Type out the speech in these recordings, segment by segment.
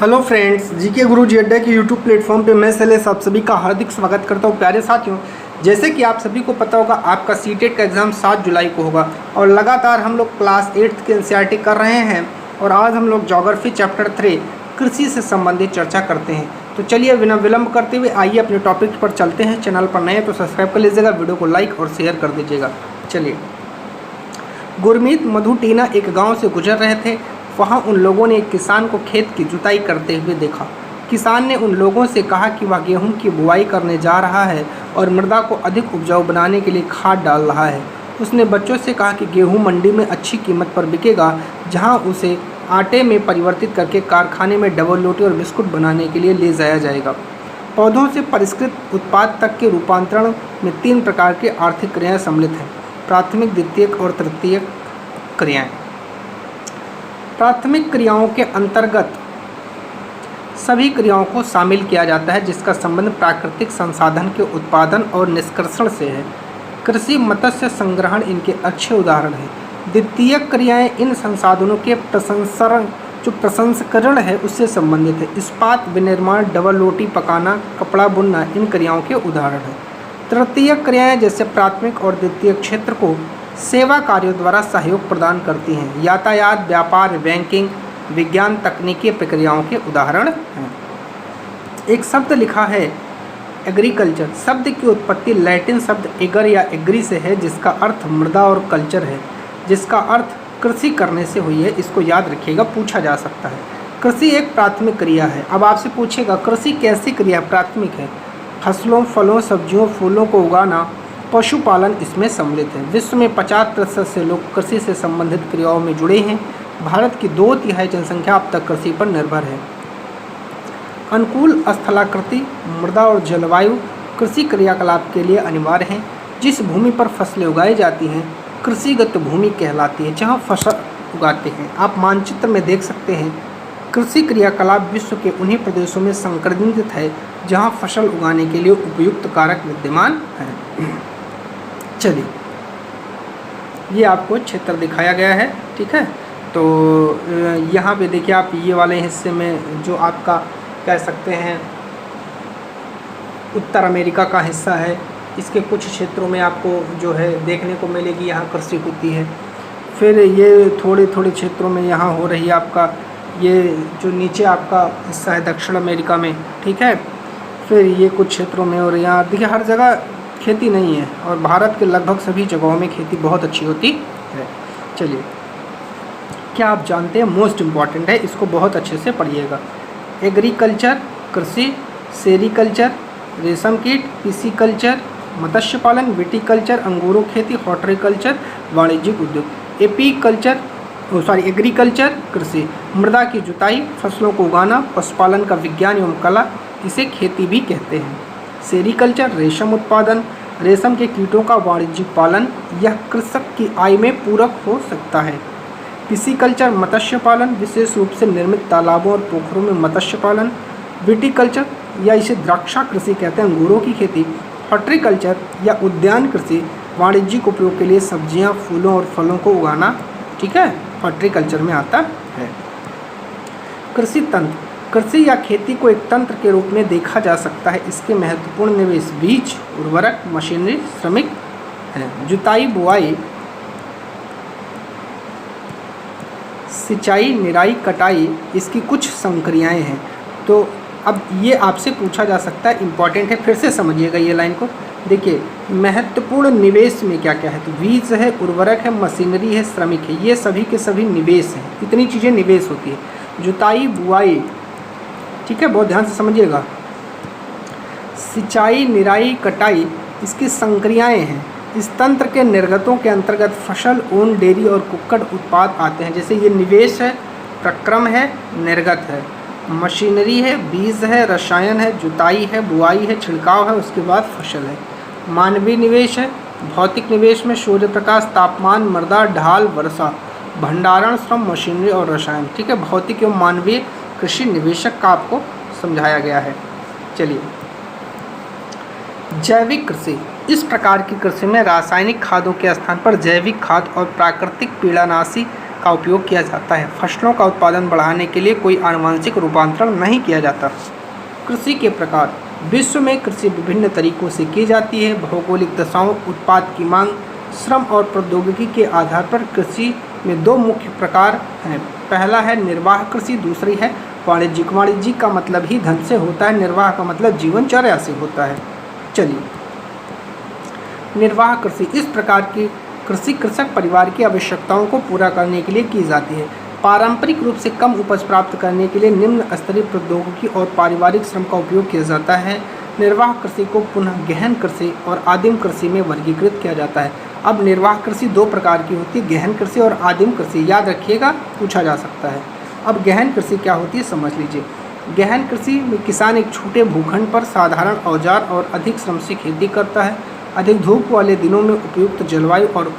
Hello friends, GK गुरु जी अड्डा के YouTube platform पे मैं शैलेश आप सभी का हार्दिक स्वागत करता हूँ। प्यारे साथियों, जैसे कि आप सभी को पता होगा, आपका सीटेट का एग्ज़ाम 7 जुलाई को होगा और लगातार हम लोग क्लास 8 के एनसीईआरटी कर रहे हैं और आज हम लोग ज्योग्राफी चैप्टर 3 कृषि से संबंधित चर्चा करते हैं। तो चलिए बिना विलंब करते हुए आइए अपने टॉपिक पर चलते हैं। चैनल पर नए हैं तो सब्सक्राइब कर लीजिएगा, वीडियो को लाइक और शेयर कर दीजिएगा। चलिए, गुरमीत मधु टीना एक गाँव से गुजर रहे थे। वहाँ उन लोगों ने एक किसान को खेत की जुताई करते हुए देखा। किसान ने उन लोगों से कहा कि वह गेहूं की बुआई करने जा रहा है और मृदा को अधिक उपजाऊ बनाने के लिए खाद डाल रहा है। उसने बच्चों से कहा कि गेहूं मंडी में अच्छी कीमत पर बिकेगा, जहां उसे आटे में परिवर्तित करके कारखाने में डबल रोटी और बिस्कुट बनाने के लिए ले जाया जाएगा। पौधों से परिष्कृत उत्पाद तक के रूपांतरण में 3 प्रकार की आर्थिक क्रियाएँ सम्मिलित हैं: प्राथमिक, द्वितीयक और तृतीयक क्रियाएँ। प्राथमिक क्रियाओं के अंतर्गत सभी क्रियाओं को शामिल किया जाता है जिसका संबंध प्राकृतिक संसाधन के उत्पादन और निष्कर्षण से है। कृषि, मत्स्य संग्रहण इनके अच्छे उदाहरण हैं। द्वितीयक क्रियाएं इन संसाधनों के प्रसंस्करण है उससे संबंधित है। इस्पात विनिर्माण, डबल रोटी पकाना, कपड़ा बुनना इन क्रियाओं के उदाहरण हैं। तृतीयक क्रियाएं जैसे प्राथमिक और द्वितीयक क्षेत्र को सेवा कार्यों द्वारा सहयोग प्रदान करती हैं। यातायात, व्यापार, बैंकिंग, विज्ञान, तकनीकी प्रक्रियाओं के उदाहरण हैं। एक शब्द लिखा है एग्रीकल्चर। शब्द की उत्पत्ति लैटिन शब्द एगर या एग्री से है, जिसका अर्थ मृदा, और कल्चर है जिसका अर्थ कृषि करने से हुई है। इसको याद रखिएगा, पूछा जा सकता है। कृषि एक प्राथमिक क्रिया है। अब आपसे पूछेगा कृषि कैसी क्रिया प्राथमिक है? फसलों, फलों, सब्जियों, फूलों को उगाना, पशुपालन इसमें सम्मिलित है। विश्व में 50% से लोग कृषि से संबंधित क्रियाओं में जुड़े हैं। भारत की 2/3 जनसंख्या अब तक कृषि पर निर्भर है। अनुकूल स्थलाकृति, मृदा और जलवायु कृषि क्रियाकलाप के लिए अनिवार्य हैं। जिस भूमि पर फसलें उगाई जाती हैं कृषिगत भूमि कहलाती है, जहाँ फसल उगाते हैं। आप मानचित्र में देख सकते हैं, कृषि क्रियाकलाप विश्व के उन्हीं प्रदेशों में संकेंद्रित है जहाँ फसल उगाने के लिए उपयुक्त कारक विद्यमान हैं। चलिए, ये आपको क्षेत्र दिखाया गया है, ठीक है। तो यहाँ पे देखिए आप, ये वाले हिस्से में जो आपका कह सकते हैं उत्तर अमेरिका का हिस्सा है, इसके कुछ क्षेत्रों में आपको जो है देखने को मिलेगी यहाँ कृषि होती है। फिर ये थोड़े थोड़े क्षेत्रों में यहाँ हो रही है आपका, ये जो नीचे आपका हिस्सा है दक्षिण अमेरिका में, ठीक है। फिर ये कुछ क्षेत्रों में, और यहाँ देखिए हर जगह खेती नहीं है और भारत के लगभग सभी जगहों में खेती बहुत अच्छी होती है। चलिए, क्या आप जानते हैं, मोस्ट इम्पॉर्टेंट है, इसको बहुत अच्छे से पढ़िएगा। एग्रीकल्चर कृषि, सेरीकल्चर रेशम कीट, पिसीकल्चर मत्स्य पालन, विटीकल्चर अंगूरों खेती, हॉर्टिकल्चर वाणिज्यिक उद्योग। एग्रीकल्चर कृषि, मृदा की जुताई, फसलों को उगाना, पशुपालन का विज्ञान एवं कला, इसे खेती भी कहते हैं। सेरीकल्चर रेशम उत्पादन, रेशम के कीटों का वाणिज्यिक पालन, यह कृषक की आय में पूरक हो सकता है। पिसीकल्चर मत्स्य पालन, विशेष रूप से निर्मित तालाबों और पोखरों में मत्स्य पालन। विटीकल्चर या इसे द्राक्षा कृषि कहते हैं, अंगूरों की खेती। हॉर्टिकल्चर या उद्यान कृषि, वाणिज्यिक उपयोग के लिए सब्जियां, फूलों और फलों को उगाना, ठीक है, हॉर्टिकल्चर में आता है। कृषि तंत्र, कृषि या खेती को एक तंत्र के रूप में देखा जा सकता है। इसके महत्वपूर्ण निवेश बीज, उर्वरक, मशीनरी, श्रमिक हैं। जुताई, बुआई, सिंचाई, निराई, कटाई इसकी कुछ संक्रियाएं हैं। तो अब ये आपसे पूछा जा सकता है, इम्पॉर्टेंट है, फिर से समझिएगा ये लाइन को। देखिए, महत्वपूर्ण निवेश में क्या क्या है, तो बीज है, उर्वरक है, मशीनरी है, श्रमिक है, ये सभी के सभी निवेश हैं। इतनी चीज़ें निवेश होती है। जुताई, बुआई, ठीक है, बहुत ध्यान से समझिएगा। सिंचाई, निराई, कटाई इसकी संक्रियाएं हैं। इस तंत्र के निर्गतों के अंतर्गत फसल, ऊन, डेयरी और कुक्कुट उत्पाद आते हैं। जैसे ये निवेश है, प्रक्रम है, निर्गत है, मशीनरी है, बीज है, रसायन है, जुताई है, बुआई है, छिड़काव है, उसके बाद फसल है। मानवीय निवेश है, भौतिक निवेश में सूर्य प्रकाश, तापमान, मृदा, ढाल, वर्षा, भंडारण, श्रम, मशीनरी और रसायन, ठीक है। भौतिक एवं मानवीय कृषि निवेशक का आपको समझाया गया है। चलिए, जैविक कृषि, इस प्रकार की कृषि में रासायनिक खादों के स्थान पर जैविक खाद और प्राकृतिक पीड़ानाशी का उपयोग किया जाता है। फसलों का उत्पादन बढ़ाने के लिए कोई आनुवंशिक रूपांतरण नहीं किया जाता। कृषि के प्रकार। विश्व में कृषि विभिन्न तरीकों से की जाती है। भौगोलिक दशाओं, उत्पाद की मांग, श्रम और प्रौद्योगिकी के आधार पर कृषि में दो मुख्य प्रकार हैं। पहला है निर्वाह कृषि, दूसरी है वाणिज्यिक। वाणिज्यिक का मतलब ही धन से होता है, निर्वाह का मतलब जीवनचर्या से होता है। चलिए, निर्वाह कृषि इस प्रकार की कृषि कृषक परिवार की आवश्यकताओं को पूरा करने के लिए की जाती है। पारंपरिक रूप से कम उपज प्राप्त करने के लिए निम्न स्तरीय प्रौद्योगिकी और पारिवारिक श्रम का उपयोग किया जाता है। निर्वाह कृषि को पुनः गहन कृषि और आदिम कृषि में वर्गीकृत किया जाता है। अब निर्वाह कृषि दो प्रकार की होती है, गहन कृषि और आदिम कृषि। याद रखिएगा, पूछा जा सकता है। अब गहन कृषि क्या होती है समझ लीजिए। गहन कृषि में किसान एक छोटे भूखंड पर साधारण औजार और अधिक श्रम से खेती करता है। अधिक धूप वाले दिनों में उपयुक्त जलवायु और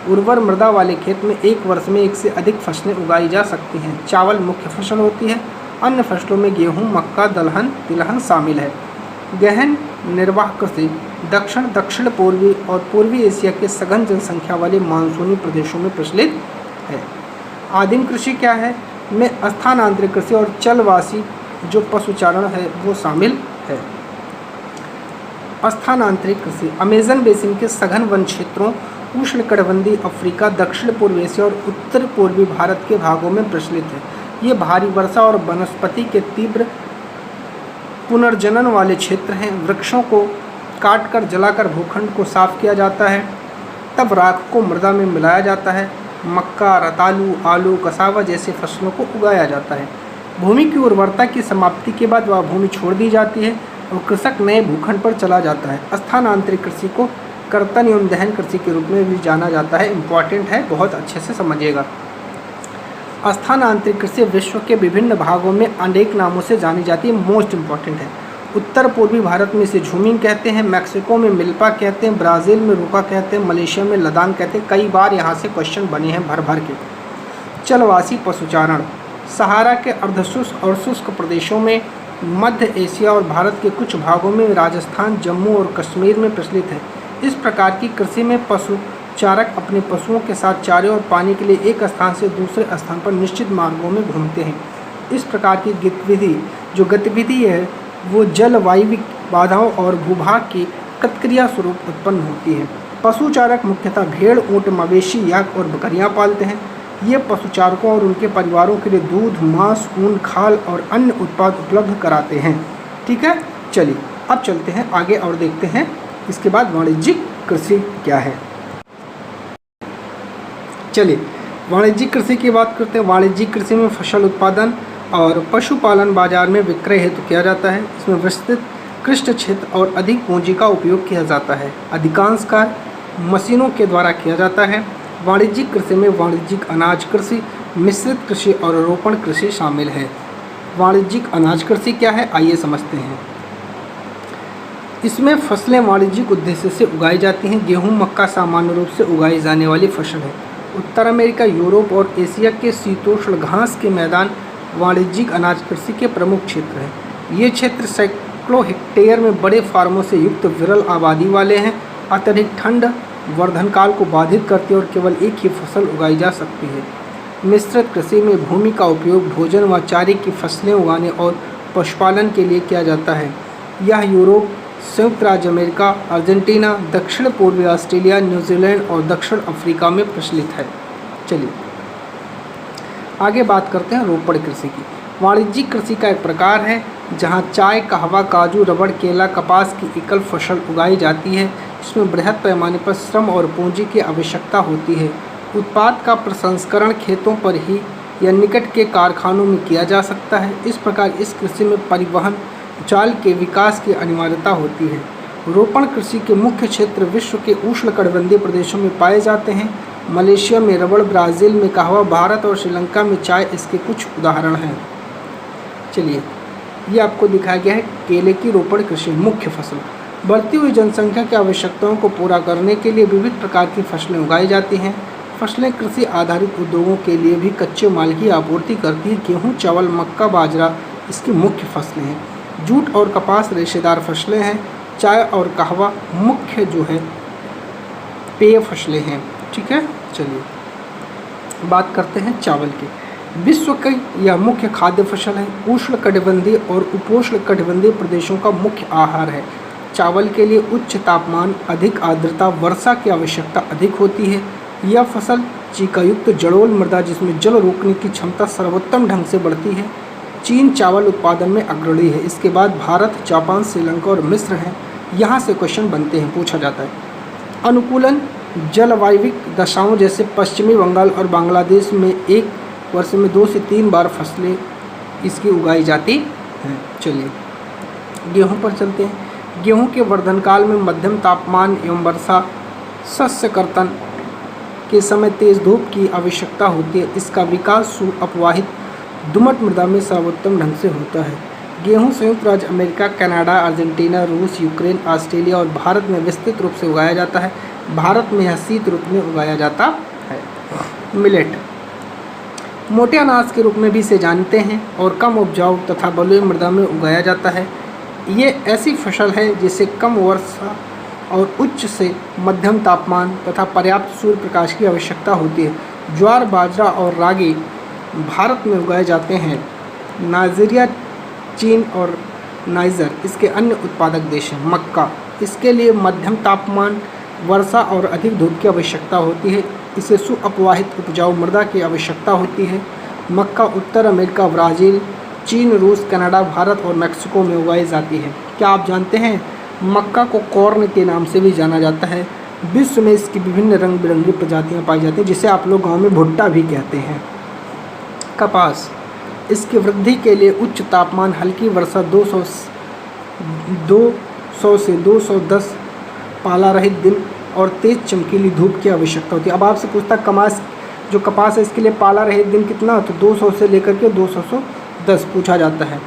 उर्वर मृदा वाले खेत में एक वर्ष में एक से अधिक फसलें उगाई जा सकती हैं। चावल मुख्य फसल होती है। अन्य फसलों में गेहूं, मक्का, दलहन, तिलहन शामिल है। गहन निर्वाह कृषि दक्षिण पूर्वी और पूर्वी एशिया के सघन जनसंख्या वाले मानसूनी प्रदेशों में प्रचलित है। आदिम कृषि क्या है? में स्थानांतरित कृषि और चलवासी जो पशुचारण है वो शामिल है। स्थानांतरित कृषि अमेज़न बेसिन के सघन वन क्षेत्रों, उष्णकटिबंधीय अफ्रीका, दक्षिण पूर्व एशिया और उत्तर पूर्वी भारत के भागों में प्रचलित है। ये भारी वर्षा और वनस्पति के तीव्र पुनर्जनन वाले क्षेत्र हैं। वृक्षों को काटकर जलाकर भूखंड को साफ किया जाता है, तब राख को मृदा में मिलाया जाता है। मक्का, रतालू, आलू, कसावा जैसे फसलों को उगाया जाता है। भूमि की उर्वरता की समाप्ति के बाद वह भूमि छोड़ दी जाती है और कृषक नए भूखंड पर चला जाता है। स्थानांतरित कृषि को कर्तन एवं दहन कृषि के रूप में भी जाना जाता है। इम्पॉर्टेंट है, बहुत अच्छे से समझिएगा। स्थानांतरित कृषि विश्व के विभिन्न भागों में अनेक नामों से जानी जाती है। मोस्ट इम्पॉर्टेंट है। उत्तर पूर्वी भारत में इसे झूमिंग कहते हैं, मैक्सिको में मिल्पा कहते हैं, ब्राज़ील में रुका कहते हैं, मलेशिया में लदान कहते हैं। कई बार यहाँ से क्वेश्चन बने हैं भर भर के। चलवासी पशुचारण सहारा के अर्धशुष्क और शुष्क प्रदेशों में, मध्य एशिया और भारत के कुछ भागों में, राजस्थान, जम्मू और कश्मीर में प्रचलित है। इस प्रकार की कृषि में पशुचारक अपने पशुओं के साथ चारे और पानी के लिए एक स्थान से दूसरे स्थान पर निश्चित मार्गों में घूमते हैं। इस प्रकार की गतिविधि है वो जलवायु बाधाओं और भूभाग की प्रतिक्रिया स्वरूप उत्पन्न होती है। पशुचारक मुख्यतः भेड़, ऊँट, मवेशी, याक और बकरियां पालते हैं। ये पशुचारकों और उनके परिवारों के लिए दूध, मांस, ऊन, खाल और अन्य उत्पाद उपलब्ध कराते हैं। ठीक है, चलिए अब चलते हैं आगे और देखते हैं इसके बाद वाणिज्यिक कृषि क्या है। चलिए वाणिज्यिक कृषि की बात करते हैं। वाणिज्यिक कृषि में फसल उत्पादन और पशुपालन बाजार में विक्रय हेतु किया जाता है। इसमें विस्तृत कृषि क्षेत्र और अधिक पूंजी का उपयोग किया जाता है। अधिकांश कार्य मशीनों के द्वारा किया जाता है। वाणिज्यिक कृषि में वाणिज्यिक अनाज कृषि, मिश्रित कृषि और रोपण कृषि शामिल है। वाणिज्यिक अनाज कृषि क्या है आइए समझते हैं। इसमें फसलें वाणिज्यिक उद्देश्य से उगाई जाती हैं। गेहूं, मक्का सामान्य रूप से उगाई जाने वाली फसल है। उत्तर अमेरिका, यूरोप और एशिया के शीतोष्ण घास के मैदान वाणिज्यिक अनाज कृषि के प्रमुख क्षेत्र हैं। ये क्षेत्र सैकड़ों हेक्टेयर में बड़े फार्मों से युक्त विरल आबादी वाले हैं। अत्यधिक ठंड वर्धन काल को बाधित करती है और केवल एक ही फसल उगाई जा सकती है। मिश्रित कृषि में भूमि का उपयोग भोजन व चारे की फसलें उगाने और पशुपालन के लिए किया जाता है। यह यूरोप, संयुक्त राज्य अमेरिका, अर्जेंटीना, दक्षिण पूर्वी ऑस्ट्रेलिया, न्यूजीलैंड और दक्षिण अफ्रीका में प्रचलित है। चलिए आगे बात करते हैं रोपण कृषि की। वाणिज्यिक कृषि का एक प्रकार है जहां चाय, कहवा, काजू, रबड़, केला, कपास की एकल फसल उगाई जाती है। इसमें बृहद पैमाने पर श्रम और पूंजी की आवश्यकता होती है। उत्पाद का प्रसंस्करण खेतों पर ही या निकट के कारखानों में किया जा सकता है। इस प्रकार इस कृषि में परिवहन जाल के विकास की अनिवार्यता होती है। रोपण कृषि के मुख्य क्षेत्र विश्व के उष्णकटिबंधीय प्रदेशों में पाए जाते हैं। मलेशिया में रबड़, ब्राज़ील में कहवा, भारत और श्रीलंका में चाय इसके कुछ उदाहरण हैं। चलिए ये आपको दिखाया गया है केले की रोपण कृषि मुख्य फसल। बढ़ती हुई जनसंख्या की आवश्यकताओं को पूरा करने के लिए विविध प्रकार की फसलें उगाई जाती हैं। फसलें कृषि आधारित उद्योगों के लिए भी कच्चे माल की आपूर्ति करती हैं। गेहूँ, चावल, मक्का, बाजरा इसकी मुख्य फसलें हैं। जूट और कपास रेशेदार फसलें हैं। चाय और कहवा मुख्य जो है पेय फसलें हैं। ठीक है, चलिए बात करते हैं चावल की। विश्व की यह मुख्य खाद्य फसल है। उष्णकटिबंधीय और उपोष्णकटिबंधीय प्रदेशों का मुख्य आहार है। चावल के लिए उच्च तापमान, अधिक आर्द्रता, वर्षा की आवश्यकता अधिक होती है। यह फसल चीकायुक्त जलोढ़ मृदा जिसमें जल रोकने की क्षमता सर्वोत्तम ढंग से बढ़ती है। चीन चावल उत्पादन में अग्रणी है। इसके बाद भारत, जापान, श्रीलंका और मिस्र हैं। यहाँ से क्वेश्चन बनते हैं, पूछा जाता है। अनुकूलन जलवायविक दशाओं जैसे पश्चिमी बंगाल और बांग्लादेश में एक वर्ष में 2 से 3 बार फसलें इसकी उगाई जाती हैं। चलिए गेहूं पर चलते हैं। गेहूं के वर्धन काल में मध्यम तापमान एवं वर्षा, शस्य कर्तन के समय तेज धूप की आवश्यकता होती है। इसका विकास अपवाहित दुमट मृदा में सर्वोत्तम ढंग से होता है। गेहूं संयुक्त राज्य अमेरिका, कनाडा, अर्जेंटीना, रूस, यूक्रेन, ऑस्ट्रेलिया और भारत में विस्तृत रूप से उगाया जाता है। भारत में यह शीत ऋतु में उगाया जाता है। मिलेट मोटे अनाज के रूप में भी इसे जानते हैं और कम उपजाऊ तथा बलुई मृदा में उगाया जाता है। ये ऐसी फसल है जिसे कम वर्षा और उच्च से मध्यम तापमान तथा पर्याप्त सूर्य प्रकाश की आवश्यकता होती है। ज्वार, बाजरा और रागी भारत में उगाए जाते हैं। नाइजीरिया, चीन और नाइजर इसके अन्य उत्पादक देश हैं। मक्का, इसके लिए मध्यम तापमान, वर्षा और अधिक धूप की आवश्यकता होती है। इसे सुअपवाहित उपजाऊ मृदा की आवश्यकता होती है। मक्का उत्तर अमेरिका, ब्राज़ील, चीन, रूस, कनाडा, भारत और मेक्सिको में उगाई जाती है। क्या आप जानते हैं मक्का को कॉर्न के नाम से भी जाना जाता है। विश्व में इसकी विभिन्न रंग बिरंगी प्रजातियां पाई जाती हैं, जिसे आप लोग गाँव में भुट्टा भी कहते हैं। कपास, इसकी वृद्धि के लिए उच्च तापमान, हल्की वर्षा, 200 से 210 पाला रहित दिन और तेज चमकीली धूप की आवश्यकता होती है। अब आपसे पूछता कपास है इसके लिए पाला रहित दिन कितना होता है? 200 से लेकर के 210 पूछा जाता है।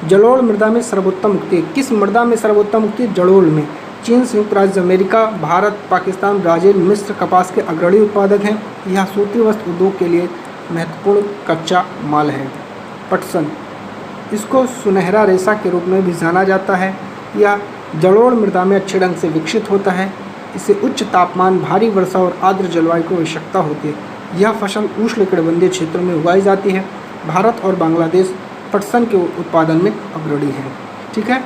जलोढ़ मृदा में सर्वोत्तम उगती है। किस मृदा में सर्वोत्तम उगती है? जलोढ़ में। चीन, संयुक्त राज्य अमेरिका, भारत, पाकिस्तान, ब्राज़ील, मिस्र कपास के अग्रणी उत्पादक हैं। यह सूती वस्त्र उद्योग के लिए महत्वपूर्ण कच्चा माल है। पटसन, इसको सुनहरा रेशा के रूप में भी जाना जाता है। यह जलोढ़ मृदा में अच्छे ढंग से विकसित होता है। इसे उच्च तापमान, भारी वर्षा और आर्द्र जलवायु की आवश्यकता होती है। यह फसल उष्णकटिबंधीय क्षेत्रों में उगाई जाती है। भारत और बांग्लादेश पटसन के उत्पादन में अग्रणी है। ठीक है।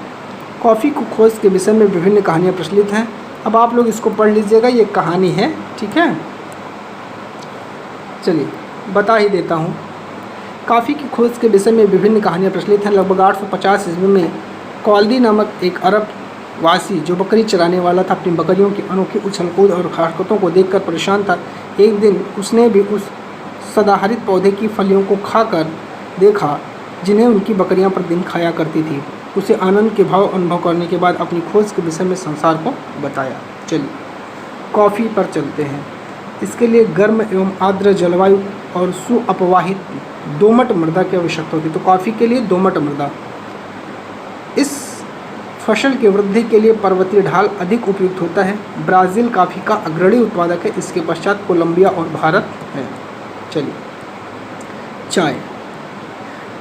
कॉफ़ी की खोज के विषय में विभिन्न कहानियाँ प्रचलित हैं। अब आप लोग इसको पढ़ लीजिएगा, ये कहानी है। ठीक है, चलिए बता ही देता हूँ। कॉफ़ी की खोज के विषय में विभिन्न कहानियाँ प्रचलित हैं। लगभग 850 ईस्वी में कॉल्दी नामक एक अरब वासी जो बकरी चराने वाला था, अपनी बकरियों की अनोखी उछल कूद और हरकतों को देखकर परेशान था। एक दिन उसने भी उस सदाहरित पौधे की फलियों को खाकर देखा जिन्हें उनकी बकरियां प्रतिदिन खाया करती थी। उसे आनंद के भाव अनुभव करने के बाद अपनी खोज के विषय में संसार को बताया। चलिए कॉफ़ी पर चलते हैं। इसके लिए गर्म एवं आर्द्र जलवायु और सुअपवाहित दोमट मृदा की आवश्यकता होती है। तो कॉफ़ी के लिए दोमट मृदा। इस फसल की वृद्धि के लिए पर्वतीय ढाल अधिक उपयुक्त होता है। ब्राज़ील कॉफ़ी का अग्रणी उत्पादक है। इसके पश्चात कोलंबिया और भारत है। चलिए चाय,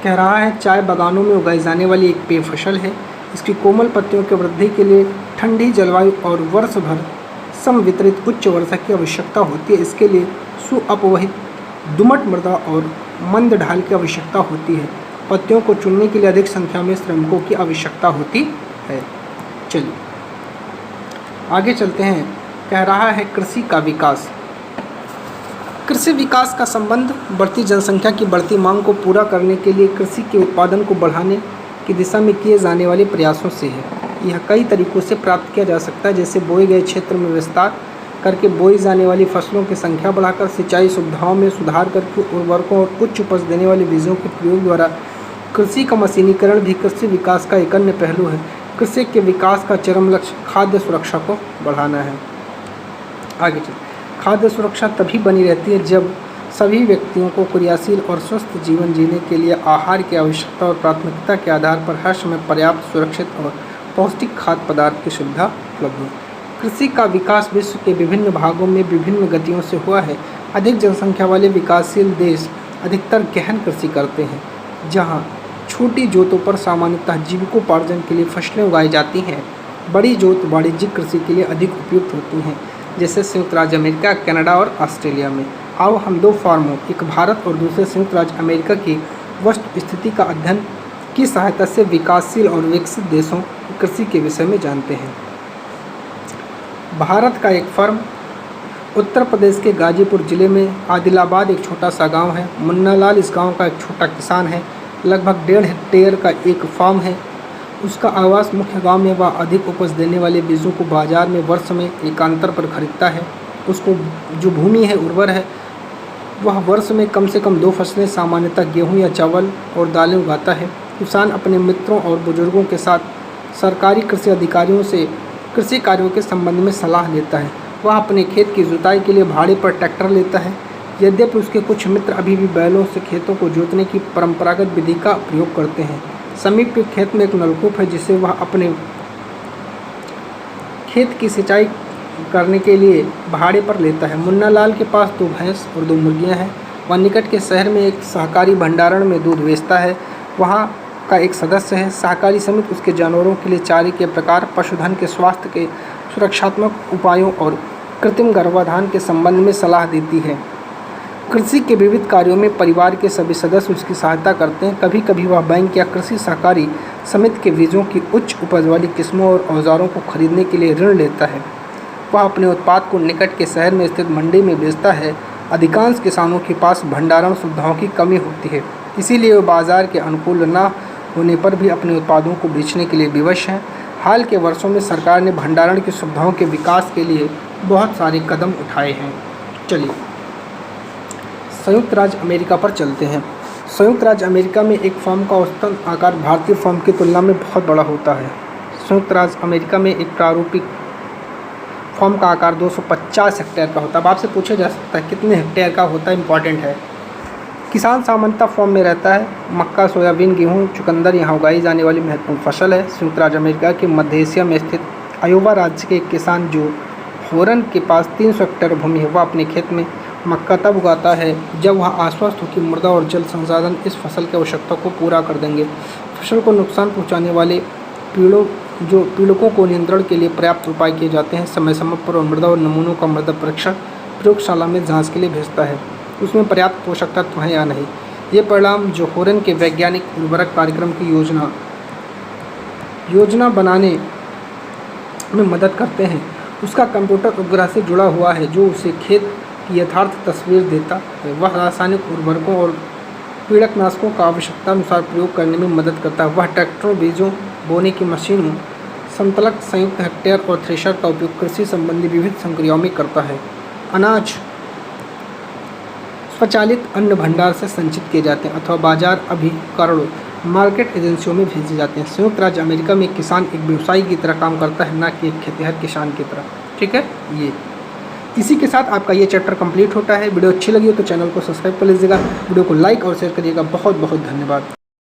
कह रहा है चाय बागानों में उगाई जाने वाली एक पेय फसल है। इसकी कोमल पत्तियों की वृद्धि के लिए ठंडी जलवायु और वर्ष भर समवितरित उच्च वर्षा की आवश्यकता होती है। इसके लिए सुअपवहित दुमट मृदा और मंद ढाल की आवश्यकता होती है। पत्तियों को चुनने के लिए अधिक संख्या में श्रमिकों की आवश्यकता होती है। चलिए आगे चलते हैं। कह रहा है कृषि का विकास। कृषि विकास का संबंध बढ़ती जनसंख्या की बढ़ती मांग को पूरा करने के लिए कृषि के उत्पादन को बढ़ाने की दिशा में किए जाने वाले प्रयासों से है। यह कई तरीकों से प्राप्त किया जा सकता है, जैसे बोए गए क्षेत्र में विस्तार करके बोई जाने वाली फसलों की संख्या बढ़ाकर, सिंचाई सुविधाओं में सुधार करके, उर्वरकों और उच्च उपज देने वाले बीजों के प्रयोग द्वारा। कृषि का मशीनीकरण भी कृषि विकास का एक अन्य पहलू है। कृषि के विकास का चरम लक्ष्य खाद्य सुरक्षा को बढ़ाना है। आगे चलिए। खाद्य सुरक्षा तभी बनी रहती है जब सभी व्यक्तियों को क्रियाशील और स्वस्थ जीवन जीने के लिए आहार की आवश्यकता और प्राथमिकता के आधार पर हर समय पर्याप्त, सुरक्षित और पौष्टिक खाद्य पदार्थ की सुविधा उपलब्ध हो। कृषि का विकास विश्व के विभिन्न भागों में विभिन्न गतियों से हुआ है। अधिक जनसंख्या वाले विकासशील देश अधिकतर गहन कृषि करते हैं, जहाँ छोटी जोतों पर सामान्यतः जीविकोपार्जन के लिए फसलें उगाई जाती हैं। बड़ी जोत वाणिज्यिक कृषि के लिए अधिक उपयुक्त होती हैं, जैसे संयुक्त राज्य अमेरिका, कनाडा और ऑस्ट्रेलिया में। आओ हम दो फॉर्मों, एक भारत और दूसरे संयुक्त राज्य अमेरिका की वस्तु स्थिति का अध्ययन की सहायता से विकासशील और विकसित देशों की कृषि के विषय में जानते हैं। भारत का एक फर्म उत्तर प्रदेश के गाजीपुर जिले में आदिलाबाद एक छोटा सा गांव है। मुन्नालाल इस गांव का एक छोटा किसान है। लगभग 1.5 हेक्टेयर का एक फार्म है। उसका आवास मुख्य गांव में वह अधिक उपज देने वाले बीजों को बाजार में वर्ष में एकांतर पर खरीदता है। उसको जो भूमि है उर्वर है, वह वर्ष में कम से कम 2 फसलें सामान्यतः गेहूं या चावल और दालें उगाता है। किसान अपने मित्रों और बुजुर्गों के साथ सरकारी कृषि अधिकारियों से कृषि कार्यों के संबंध में सलाह लेता है। वह अपने खेत की जुताई के लिए भाड़े पर ट्रैक्टर लेता है। यद्यपि उसके कुछ मित्र अभी भी बैलों से खेतों को जोतने की परंपरागत विधि का प्रयोग करते हैं। समीप के खेत में एक नलकूप है जिसे वह अपने खेत की सिंचाई करने के लिए भाड़े पर लेता है। मुन्नालाल के पास 2 भैंस और 2 मुर्गियां हैं। वह निकट के शहर में एक सहकारी भंडारण में दूध बेचता है। वहाँ का एक सदस्य है। सहकारी समिति उसके जानवरों के लिए चारे के प्रकार, पशुधन के स्वास्थ्य के सुरक्षात्मक उपायों और कृत्रिम गर्भाधान के संबंध में सलाह देती है। कृषि के विविध कार्यों में परिवार के सभी सदस्य उसकी सहायता करते हैं। कभी कभी वह बैंक या कृषि सहकारी समिति के बीजों की उच्च उपज वाली किस्मों और औजारों को खरीदने के लिए ऋण लेता है। वह अपने उत्पाद को निकट के शहर में स्थित मंडी में बेचता है। अधिकांश किसानों के पास भंडारण सुविधाओं की कमी होती है, इसीलिए वे बाजार के अनुकूल न होने पर भी अपने उत्पादों को बेचने के लिए विवश हैं। हाल के वर्षों में सरकार ने भंडारण की सुविधाओं के विकास के लिए बहुत सारे कदम उठाए हैं। चलिए संयुक्त राज्य अमेरिका पर चलते हैं। संयुक्त राज्य अमेरिका में एक फॉर्म का औसतन आकार भारतीय फॉर्म की तुलना में बहुत बड़ा होता है। संयुक्त राज्य अमेरिका में एक प्रारूपिक फॉर्म का आकार 250 हेक्टेयर का होता है। अब आपसे पूछा जा सकता है कितने हेक्टेयर का होता है, इंपॉर्टेंट है। किसान सामान्यतः फॉर्म में रहता है। मक्का, सोयाबीन, गेहूं, चुकंदर यहाँ उगाई जाने वाली महत्वपूर्ण फसल है। संयुक्त राज्य अमेरिका के मध्य एशिया में स्थित अयोवा राज्य के एक किसान जो होरन के पास 300 हेक्टेयर भूमि है, वह अपने खेत में मक्का तब उगाता है जब वह आश्वस्त हो कि मृदा और जल संसाधन इस फसल की आवश्यकता को पूरा कर देंगे। फसल को नुकसान पहुँचाने वाले पीड़कों को नियंत्रण के लिए पर्याप्त उपाय किए जाते हैं। समय समय पर मृदा और नमूनों का मृदा परीक्षण प्रयोगशाला में जांच के लिए भेजता है, उसमें पर्याप्त पोषक तत्व हैं या नहीं। ये परिणाम जो होरन के वैज्ञानिक उर्वरक कार्यक्रम की योजना बनाने में मदद करते हैं, उसका कंप्यूटर उपग्रह से जुड़ा हुआ है जो उसे खेत की यथार्थ तस्वीर देता है। वह रासायनिक उर्वरकों और पीड़कनाशकों का आवश्यकता अनुसार प्रयोग करने में मदद करता है। वह ट्रैक्टरों, बीजों, बोने की मशीनों, संतलक संयुक्त हेक्टेयर और थ्रेशर का उपयोग कृषि संबंधी विविध संक्रियाओं में करता है। अनाज स्वचालित अन्न भंडार से संचित किए जाते हैं अथवा बाजार अभिकरणों मार्केट एजेंसियों में भेजे जाते हैं। संयुक्त राज्य अमेरिका में किसान एक व्यवसायी की तरह काम करता है, न कि एक खेतिहर किसान की तरह। ठीक है, ये इसी के साथ आपका ये चैप्टर कंप्लीट होता है। वीडियो अच्छी लगी हो तो चैनल को सब्सक्राइब कर लीजिएगा, वीडियो को लाइक और शेयर करिएगा। बहुत बहुत धन्यवाद।